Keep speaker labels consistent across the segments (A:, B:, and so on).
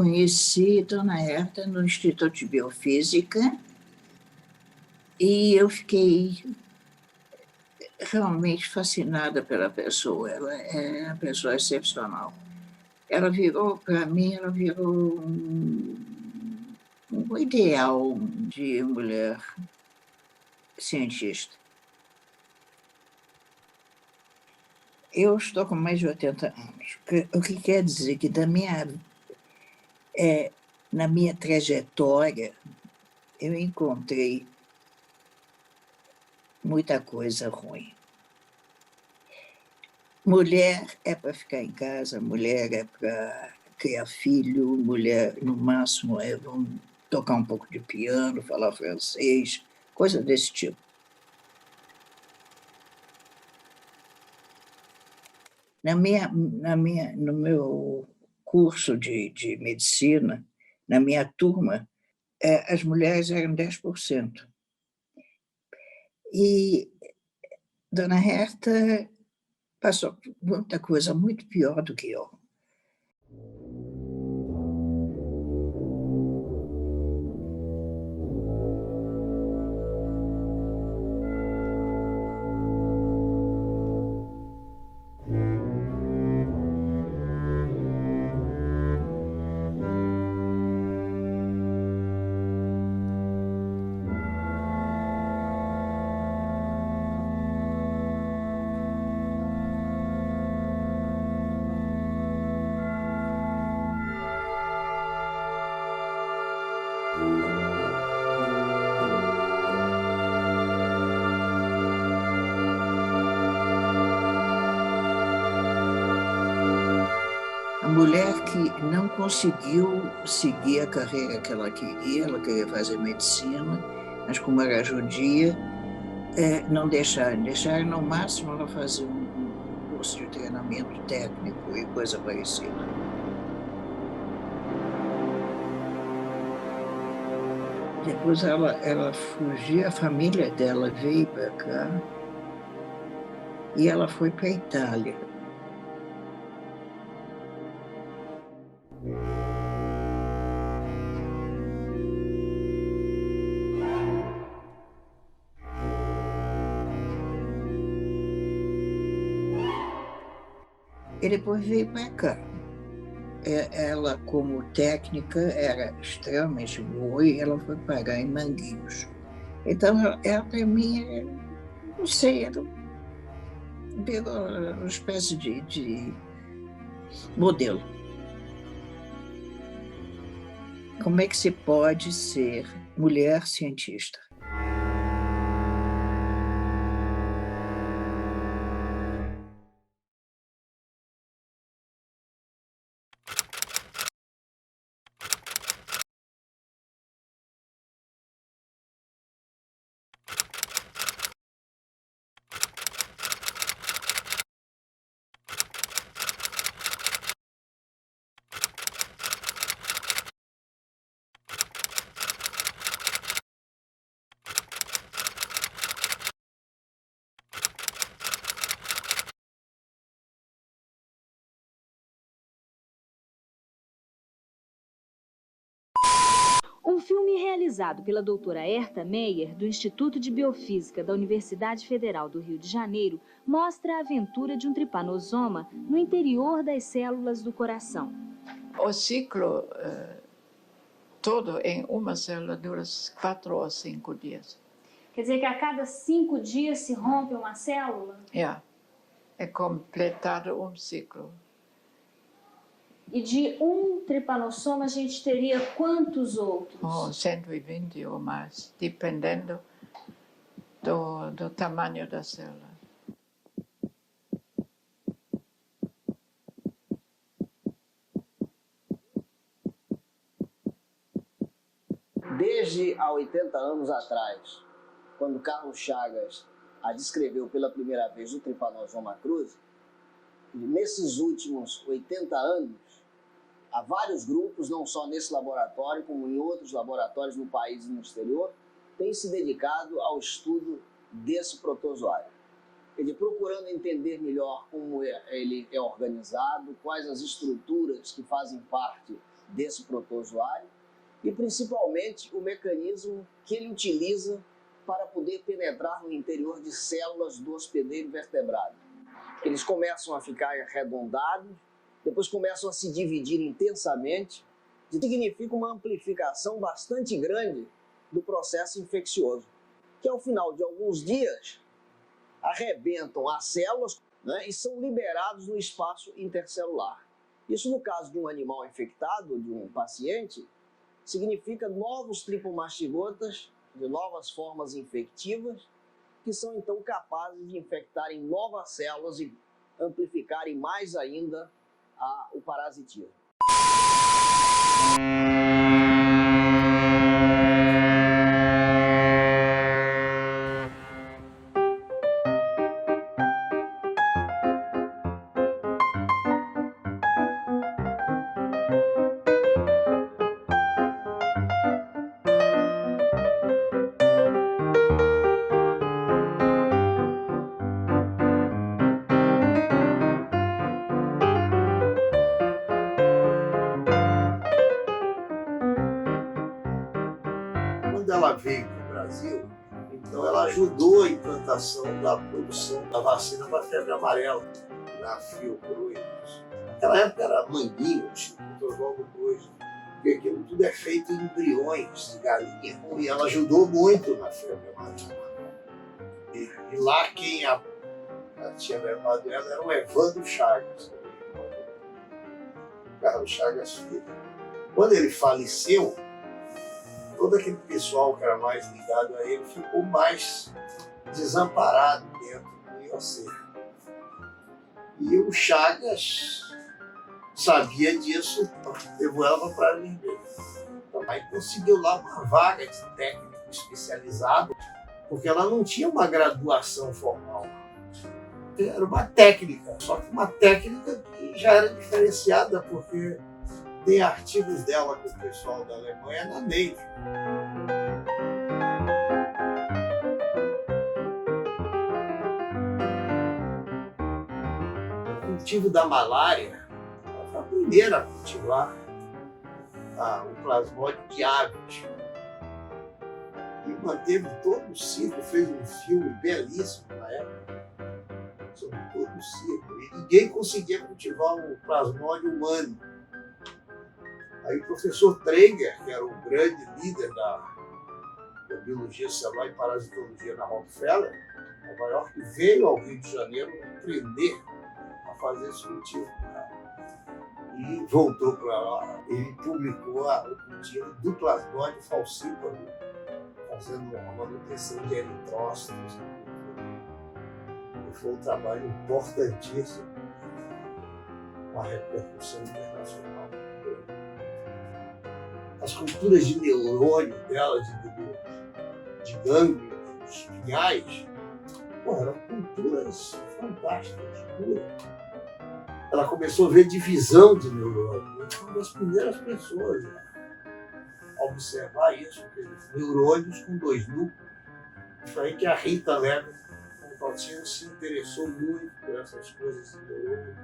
A: conheci Dona Herta no Instituto de Biofísica e eu fiquei realmente fascinada pela pessoa. Ela é uma pessoa excepcional. Ela virou, para mim, um ideal de mulher cientista. Eu estou com mais de 80 anos, o que quer dizer que na minha trajetória eu encontrei muita coisa ruim. Mulher é para ficar em casa, mulher é para criar filho, mulher, no máximo, vão tocar um pouco de piano, falar francês, coisa desse tipo. No meu curso de medicina, na minha turma, as mulheres eram 10%. E Dona Herta passou por muita coisa muito pior do que eu. A mulher que não conseguiu seguir a carreira que ela queria fazer medicina, mas como era judia, não deixaram no máximo ela fazer um curso de treinamento técnico e coisa parecida. Depois ela fugiu, a família dela veio para cá e ela foi para a Itália. E depois veio para cá. Ela, como técnica, era extremamente boa e ela foi parar em Manguinhos. Então, ela para mim, não sei, era uma espécie de modelo. Como é que se pode ser mulher cientista?
B: Um filme realizado pela doutora Herta Meyer, do Instituto de Biofísica da Universidade Federal do Rio de Janeiro, mostra a aventura de um tripanosoma no interior das células do coração.
C: O ciclo todo em uma célula dura 4 ou 5 dias.
B: Quer dizer que a cada 5 dias se rompe uma célula?
C: É completado um ciclo.
B: E de um tripanossoma a gente teria quantos outros?
C: 120 ou mais, dependendo do tamanho da célula.
D: Desde há 80 anos atrás, quando Carlos Chagas a descreveu pela primeira vez o Trypanosoma cruzi, nesses últimos 80 anos, há vários grupos, não só nesse laboratório, como em outros laboratórios no país e no exterior, têm se dedicado ao estudo desse protozoário. Ele procurando entender melhor como ele é organizado, quais as estruturas que fazem parte desse protozoário e principalmente o mecanismo que ele utiliza para poder penetrar no interior de células do hospedeiro vertebrado. Eles começam a ficar arredondados, depois começam a se dividir intensamente, que significa uma amplificação bastante grande do processo infeccioso, que ao final de alguns dias arrebentam as células, né, e são liberados no espaço intercelular. Isso, no caso de um animal infectado, de um paciente, significa novos tripomastigotas de novas formas infectivas, que são então capazes de infectarem novas células e amplificarem mais ainda o parasitismo.
E: Quando ela veio para o Brasil, então ela ajudou a implantação da produção da vacina para a febre amarela na Fiocruz. Naquela época era Manguinho, o Instituto Oswaldo II, porque aquilo tudo é feito em embriões de galinha. E ela ajudou muito na febre amarela. E lá quem tinha levado ela era o Evandro Chagas, o Carlos Chagas Filho. Quando ele faleceu, todo aquele pessoal que era mais ligado a ele ficou mais desamparado dentro do IOC. E o Chagas sabia disso, levou ela para a Praia Vermelha. Então, aí conseguiu lá uma vaga de técnico especializado, porque ela não tinha uma graduação formal. Era uma técnica, só que uma técnica que já era diferenciada, porque tem artigos dela com o pessoal da Alemanha na Nature. O cultivo da malária, ela foi a primeira a cultivar o plasmódio de aves. E manteve todo o ciclo, fez um filme belíssimo na época sobre todo o ciclo. E ninguém conseguia cultivar o plasmódio humano. Aí o professor Trenger, que era o grande líder da biologia celular e parasitologia na Rockefeller, Nova York, veio ao Rio de Janeiro aprender a fazer esse cultivo. E voltou para lá. Ele publicou o cultivo do plasmódio falcíparo, fazendo uma manutenção de eritrócitos. E foi um trabalho importantíssimo, com a repercussão internacional. As culturas de neurônio dela, de gânglios espinhais, eram culturas fantásticas, puras. Ela começou a ver divisão de neurônio. Foi uma das primeiras pessoas a observar isso, neurônios com 2 núcleos. Isso aí que a Rita Lego se interessou muito por essas coisas de neurônio.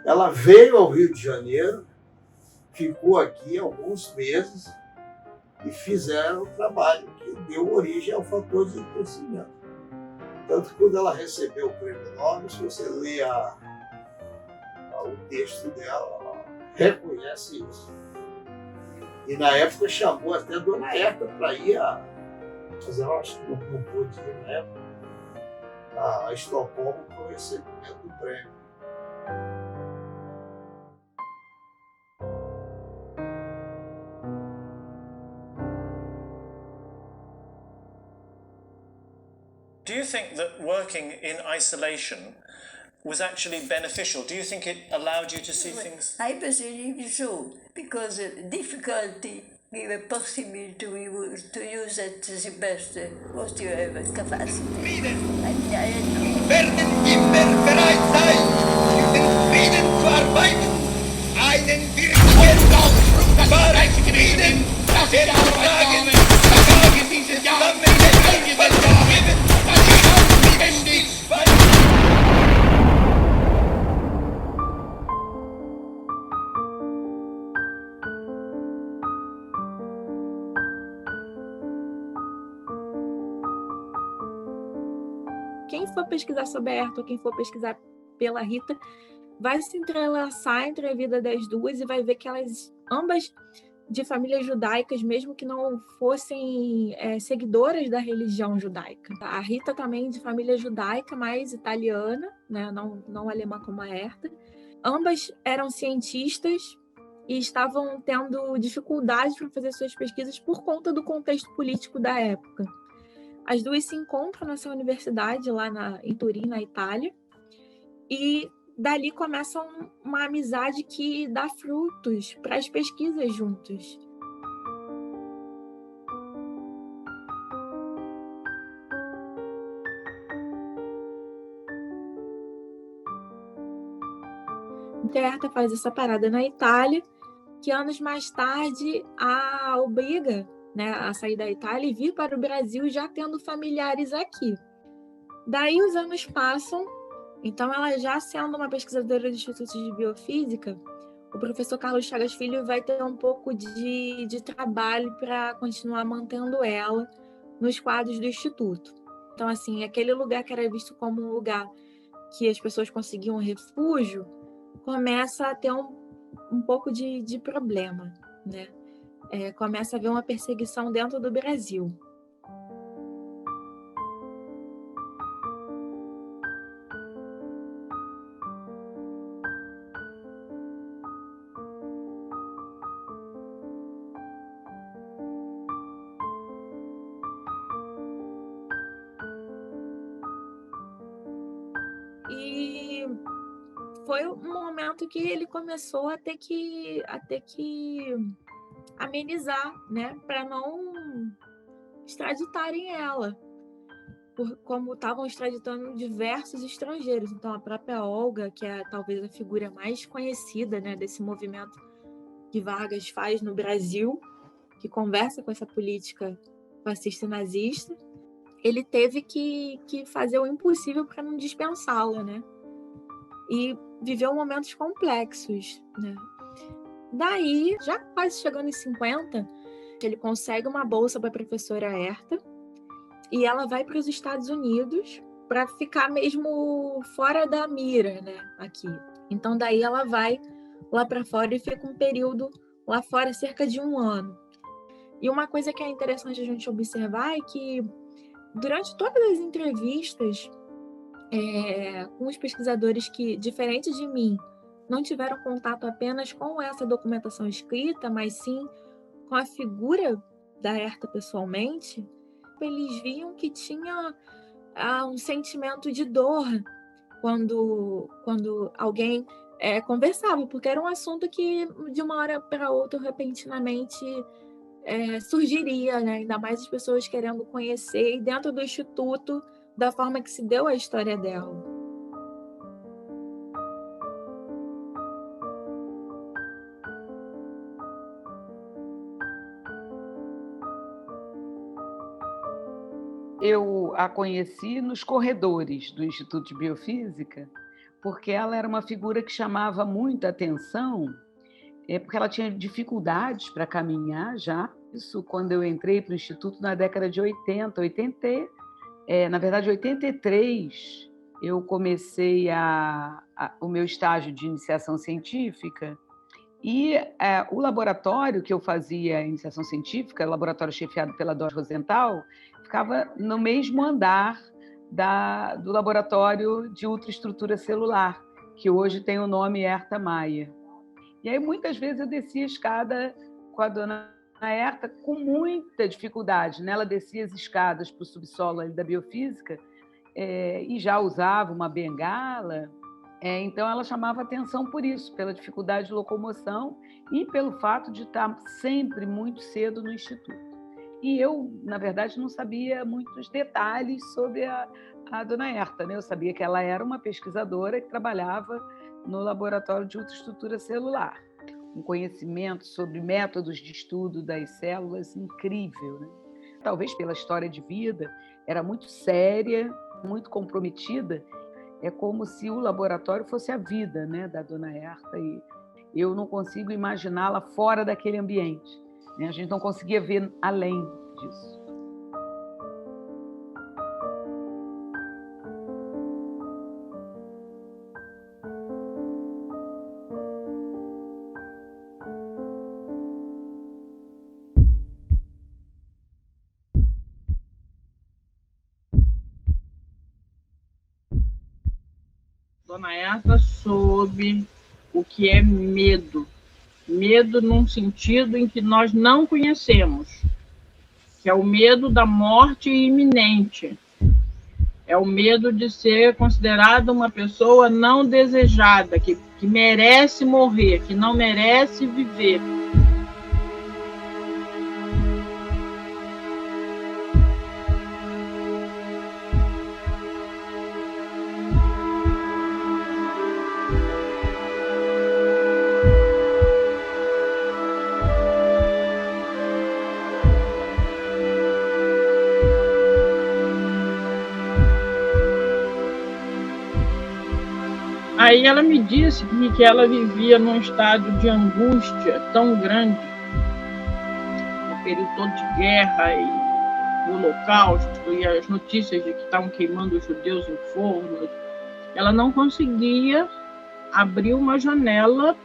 E: Ela veio ao Rio de Janeiro, ficou aqui alguns meses e fizeram o trabalho que deu origem ao fator de crescimento. Tanto que quando ela recebeu o prêmio Nobel, se você lê o texto dela, ela reconhece isso. E na época chamou até a Dona Herta para ir mas ela acho que não pôde ir na época, a Estocolmo para o recebimento do prêmio.
F: Do you think that working in isolation was actually beneficial? Do you think it allowed you to see things?
G: I believe so, because difficulty gave a possibility to use it to the best what you have capacity.
H: Werden immer bereit sein, diesen Frieden zu arbeiten, einen wirklichen Ausdruck wahren Frieden, dass er Fragen dieses Zusammenleben geben, dass sie aufwendig
I: quem for pesquisar sobre a Herta ou quem for pesquisar pela Rita vai se entrelaçar entre a vida das duas e vai ver que elas, ambas de famílias judaicas, mesmo que não fossem seguidoras da religião judaica. A Rita também de família judaica, mas italiana, né? não alemã como a Herta. Ambas eram cientistas e estavam tendo dificuldades para fazer suas pesquisas por conta do contexto político da época. As duas se encontram nessa universidade lá em Turim, na Itália, e dali começa uma amizade que dá frutos para as pesquisas juntos. Então, a Herta faz essa parada na Itália, que anos mais tarde a obriga, né, a sair da Itália e vir para o Brasil já tendo familiares aqui. Daí os anos passam, então ela já sendo uma pesquisadora do Instituto de Biofísica, o professor Carlos Chagas Filho vai ter um pouco de trabalho para continuar mantendo ela nos quadros do Instituto. Então, assim, aquele lugar que era visto como um lugar que as pessoas conseguiam refúgio, começa a ter um pouco de problema, né? Começa a haver uma perseguição dentro do Brasil. E foi um momento que ele começou a ter que amenizar, né, para não extraditarem ela, como estavam extraditando diversos estrangeiros. Então, a própria Olga, que é talvez a figura mais conhecida, né, desse movimento que Vargas faz no Brasil, que conversa com essa política fascista e nazista, ele teve que fazer o impossível para não dispensá-la, né? E viveu momentos complexos, né? Daí, já quase chegando em 50, ele consegue uma bolsa para a professora Herta e ela vai para os Estados Unidos para ficar mesmo fora da mira, né? Aqui. Então, daí ela vai lá para fora e fica um período lá fora, cerca de 1 ano. E uma coisa que é interessante a gente observar é que durante todas as entrevistas com os pesquisadores que, diferente de mim, não tiveram contato apenas com essa documentação escrita, mas sim com a figura da Herta pessoalmente, eles viam que tinha um sentimento de dor quando alguém conversava, porque era um assunto que de uma hora para outra, repentinamente, surgiria, né? Ainda mais as pessoas querendo conhecer, e dentro do Instituto, da forma que se deu a história dela.
J: Eu a conheci nos corredores do Instituto de Biofísica, porque ela era uma figura que chamava muita atenção, porque ela tinha dificuldades para caminhar já. Isso quando eu entrei para o Instituto na década de 80, na verdade, 83, eu comecei o meu estágio de iniciação científica e o laboratório que eu fazia iniciação científica, laboratório chefiado pela Dora Rosenthal, ficava no mesmo andar do laboratório de ultraestrutura celular, que hoje tem o nome Herta Maia. E aí, muitas vezes, eu descia a escada com a dona Herta com muita dificuldade, né? Ela descia as escadas para o subsolo ali da biofísica e já usava uma bengala, então ela chamava atenção por isso, pela dificuldade de locomoção e pelo fato de estar sempre muito cedo no Instituto. E eu, na verdade, não sabia muitos detalhes sobre a dona Herta, né? Eu sabia que ela era uma pesquisadora que trabalhava no laboratório de ultraestrutura celular. Um conhecimento sobre métodos de estudo das células incrível, né? Talvez pela história de vida, era muito séria, muito comprometida. É como se o laboratório fosse a vida, né, da dona Herta, e eu não consigo imaginá-la fora daquele ambiente, né? A gente não conseguia ver além disso.
K: Dona Herta soube o que é medo. Medo num sentido em que nós não conhecemos, que é o medo da morte iminente. É o medo de ser considerada uma pessoa não desejada, que merece morrer, que não merece viver. Aí ela me disse que ela vivia num estado de angústia tão grande, no período todo de guerra e o Holocausto, e as notícias de que estavam queimando os judeus em fornos. Ela não conseguia abrir uma janela,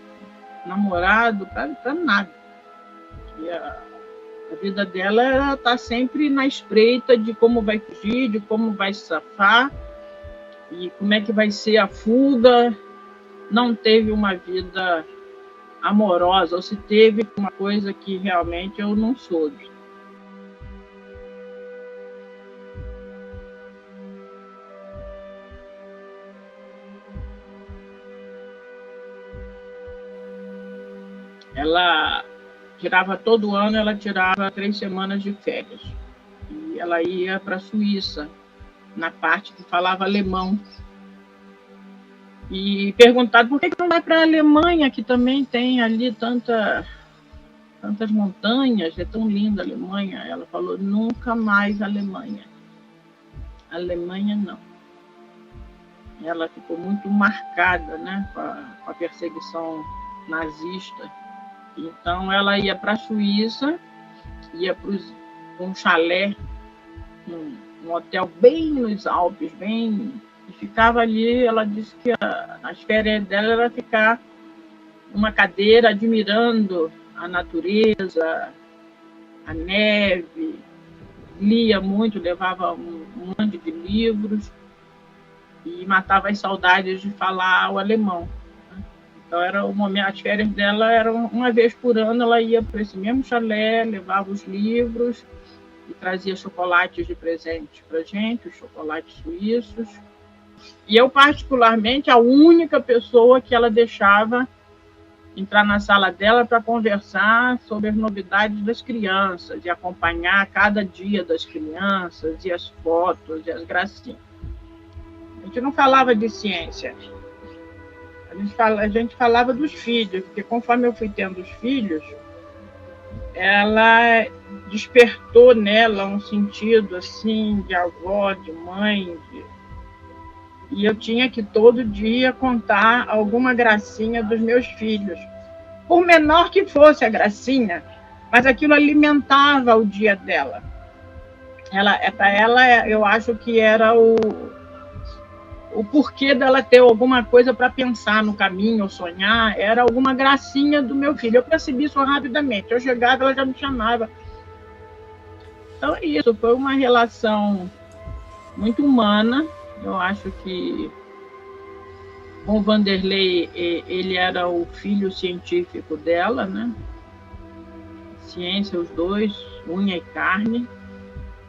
K: namorado, para nada. E a vida dela era estar sempre na espreita de como vai fugir, de como vai se safar, e como é que vai ser a fuga. Não teve uma vida amorosa, ou se teve uma coisa que realmente eu não soube. Ela tirava todo ano, ela tirava 3 semanas de férias. E ela ia para a Suíça, na parte que falava alemão. E perguntado por que não vai para a Alemanha, que também tem ali tantas montanhas, é tão linda a Alemanha. Ela falou, nunca mais Alemanha. Alemanha não. Ela ficou muito marcada, né, com a perseguição nazista. Então ela ia para a Suíça, ia para um chalé, um hotel bem nos Alpes, e ficava ali. Ela disse que as férias dela era ficar numa cadeira admirando a natureza, a neve, lia muito, levava um monte de livros e matava as saudades de falar o alemão. Então era o momento, as férias dela eram uma vez por ano, ela ia para esse mesmo chalé, levava os livros e trazia chocolates de presente para a gente, os chocolates suíços. E eu, particularmente, a única pessoa que ela deixava entrar na sala dela para conversar sobre as novidades das crianças e acompanhar cada dia das crianças e as fotos e as gracinhas. A gente não falava de ciência. A gente falava dos filhos, porque conforme eu fui tendo os filhos, ela despertou nela um sentido assim de avó, de mãe, e eu tinha que todo dia contar alguma gracinha dos meus filhos, por menor que fosse a gracinha, mas aquilo alimentava o dia dela. Para ela, eu acho que era o porquê dela ter alguma coisa para pensar no caminho, ou sonhar, era alguma gracinha do meu filho. Eu percebi isso rapidamente. Eu chegava, ela já me chamava. Então é isso, foi uma relação muito humana. Eu acho que com o Vanderlei, ele era o filho científico dela, né? Ciência, os dois, unha e carne,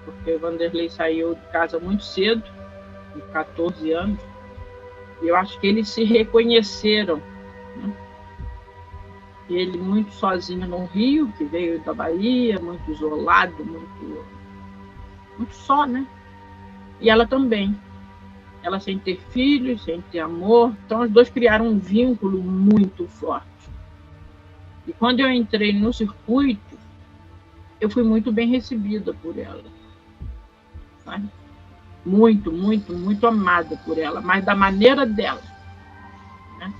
K: porque o Vanderlei saiu de casa muito cedo, de 14 anos, e eu acho que eles se reconheceram, né? Ele muito sozinho no Rio, que veio da Bahia, muito isolado, muito só, né? E ela também. Ela sem ter filhos, sem ter amor. Então, os dois criaram um vínculo muito forte. E quando eu entrei no circuito, eu fui muito bem recebida por ela. Sabe? Muito, muito, muito amada por ela, mas da maneira dela. Né?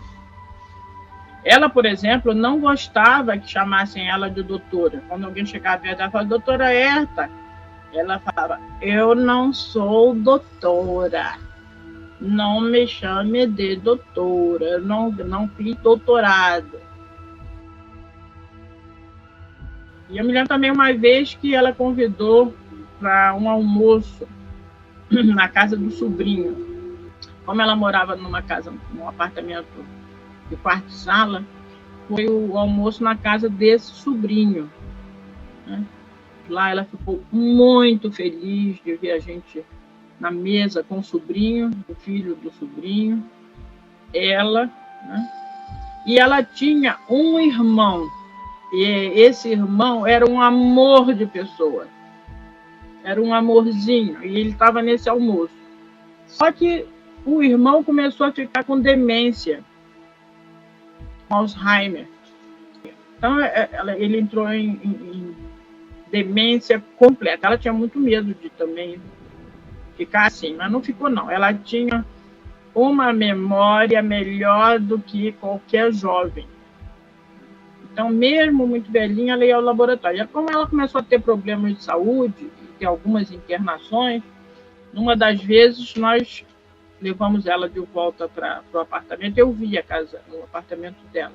K: Ela, por exemplo, não gostava que chamassem ela de doutora. Quando alguém chegava e ela falava, doutora Herta, ela falava, eu não sou doutora. Não me chame de doutora, não fiz doutorado. E eu me lembro também uma vez que ela convidou para um almoço na casa do sobrinho. como ela morava numa casa, num apartamento de quarto e sala, foi o almoço na casa desse sobrinho, né? Lá ela ficou muito feliz de ver a gente na mesa com o sobrinho, o filho do sobrinho, ela, né? E ela tinha um irmão, e esse irmão era um amor de pessoa, era um amorzinho, e ele estava nesse almoço. Só que o irmão começou a ficar com demência, Alzheimer. Então ele entrou em demência completa. Ela tinha muito medo de também ficar assim, mas não ficou não. Ela tinha uma memória melhor do que qualquer jovem. Então, mesmo muito velhinha, ela ia ao laboratório. E como ela começou a ter problemas de saúde, ter algumas internações, numa das vezes nós levamos ela de volta para o apartamento. Eu vi a casa, o apartamento dela.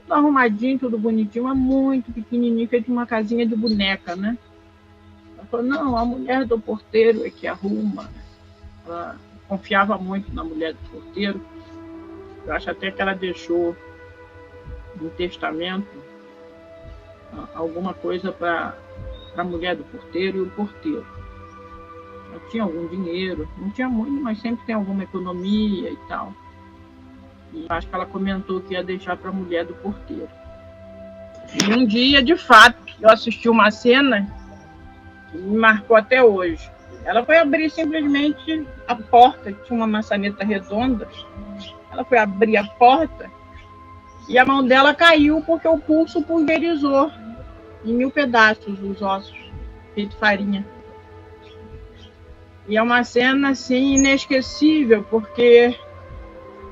K: Tudo arrumadinho, tudo bonitinho, mas muito pequenininho, feito uma casinha de boneca, né? Ela falou, não, a mulher do porteiro é que arruma. Ela confiava muito na mulher do porteiro. Eu acho até que ela deixou no testamento alguma coisa para a mulher do porteiro e o porteiro. Ela tinha algum dinheiro, não tinha muito, mas sempre tem alguma economia e tal. E acho que ela comentou que ia deixar para a mulher do porteiro. E um dia, de fato, eu assisti uma cena que me marcou até hoje. Ela foi abrir simplesmente a porta, que tinha uma maçaneta redonda. Ela foi abrir a porta e a mão dela caiu porque o pulso pulverizou em 1000 pedaços os ossos, feito farinha. E é uma cena assim inesquecível, porque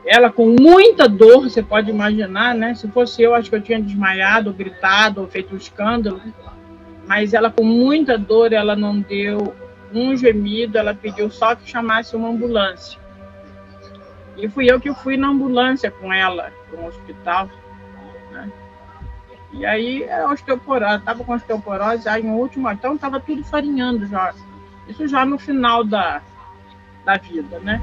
K: ela com muita dor, você pode imaginar, né? Se fosse eu, acho que eu tinha desmaiado, ou gritado, ou feito um escândalo. Mas ela com muita dor, ela não deu um gemido, ela pediu só que chamasse uma ambulância. E fui eu que fui na ambulância com ela para um hospital, né? E aí era osteoporose, estava com osteoporose, aí em último, então estava tudo farinhando já. Isso já no final da vida, né?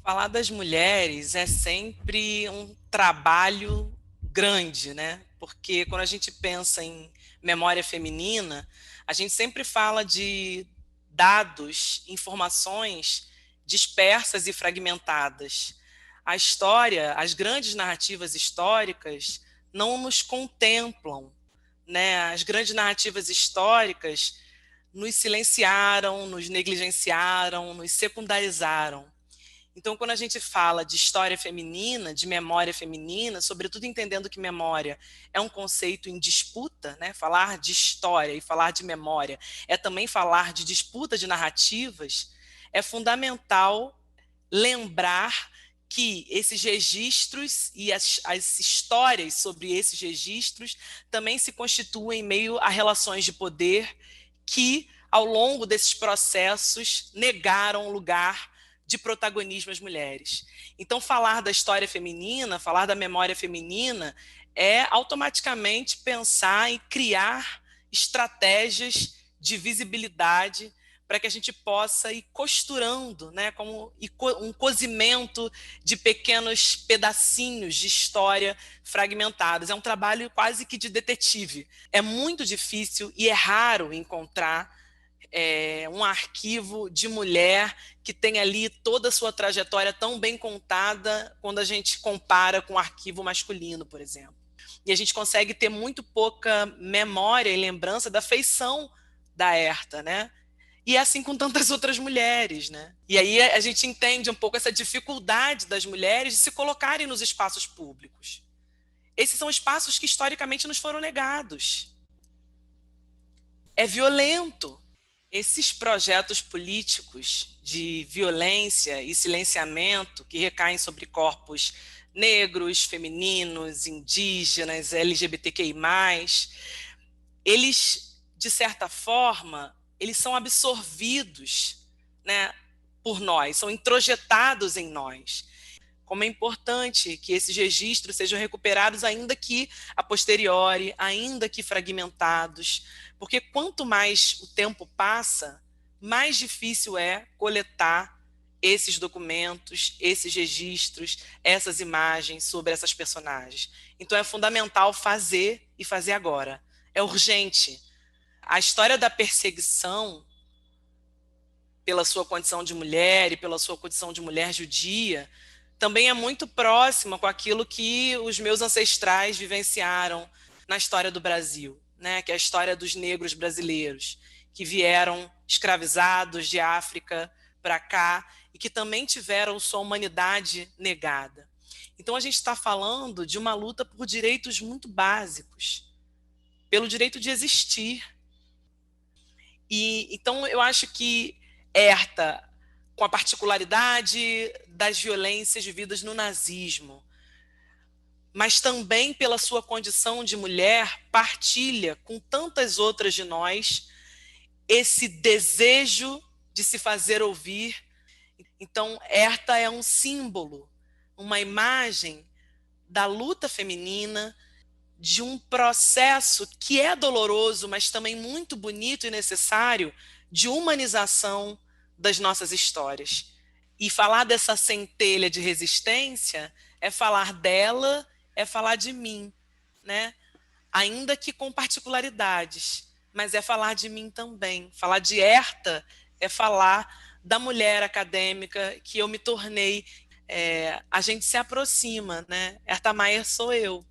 L: Falar das mulheres é sempre um trabalho grande, né? Porque quando a gente pensa em memória feminina, a gente sempre fala de dados, informações dispersas e fragmentadas. A história, as grandes narrativas históricas não nos contemplam, né? As grandes narrativas históricas nos silenciaram, nos negligenciaram, nos secundarizaram. Então, quando a gente fala de história feminina, de memória feminina, sobretudo entendendo que memória é um conceito em disputa, né? Falar de história e falar de memória é também falar de disputa de narrativas, é fundamental lembrar que esses registros e as histórias sobre esses registros também se constituem em meio a relações de poder que, ao longo desses processos, negaram o lugar de protagonismo às mulheres. Então, falar da história feminina, falar da memória feminina, é automaticamente pensar em criar estratégias de visibilidade para que a gente possa ir costurando, né, como um cozimento de pequenos pedacinhos de história fragmentados. É um trabalho quase que de detetive. É muito difícil e é raro encontrar um arquivo de mulher que tem ali toda a sua trajetória tão bem contada quando a gente compara com o arquivo masculino, por exemplo. E a gente consegue ter muito pouca memória e lembrança da feição da Herta, né? E é assim com tantas outras mulheres, né? E aí a gente entende um pouco essa dificuldade das mulheres de se colocarem nos espaços públicos. Esses são espaços que historicamente nos foram negados. É violento. Esses projetos políticos de violência e silenciamento que recaem sobre corpos negros, femininos, indígenas, LGBTQI+, eles, de certa forma, eles são absorvidos, né, por nós, são introjetados em nós. Como é importante que esses registros sejam recuperados, ainda que a posteriori, ainda que fragmentados, porque quanto mais o tempo passa, mais difícil é coletar esses documentos, esses registros, essas imagens sobre essas personagens. Então é fundamental fazer e fazer agora. É urgente. A história da perseguição pela sua condição de mulher e pela sua condição de mulher judia também é muito próxima com aquilo que os meus ancestrais vivenciaram na história do Brasil, né? Que é a história dos negros brasileiros, que vieram escravizados de África para cá e que também tiveram sua humanidade negada. Então a gente está falando de uma luta por direitos muito básicos, pelo direito de existir. E então eu acho que Herta, com a particularidade das violências vividas no nazismo, mas também pela sua condição de mulher, partilha com tantas outras de nós esse desejo de se fazer ouvir. Então, Herta é um símbolo, uma imagem da luta feminina, de um processo que é doloroso, mas também muito bonito e necessário, de humanização das nossas histórias. E falar dessa centelha de resistência é falar dela, é falar de mim, né? Ainda que com particularidades, mas é falar de mim também. Falar de Herta é falar da mulher acadêmica que eu me tornei. A gente se aproxima, né? Herta Meier sou eu.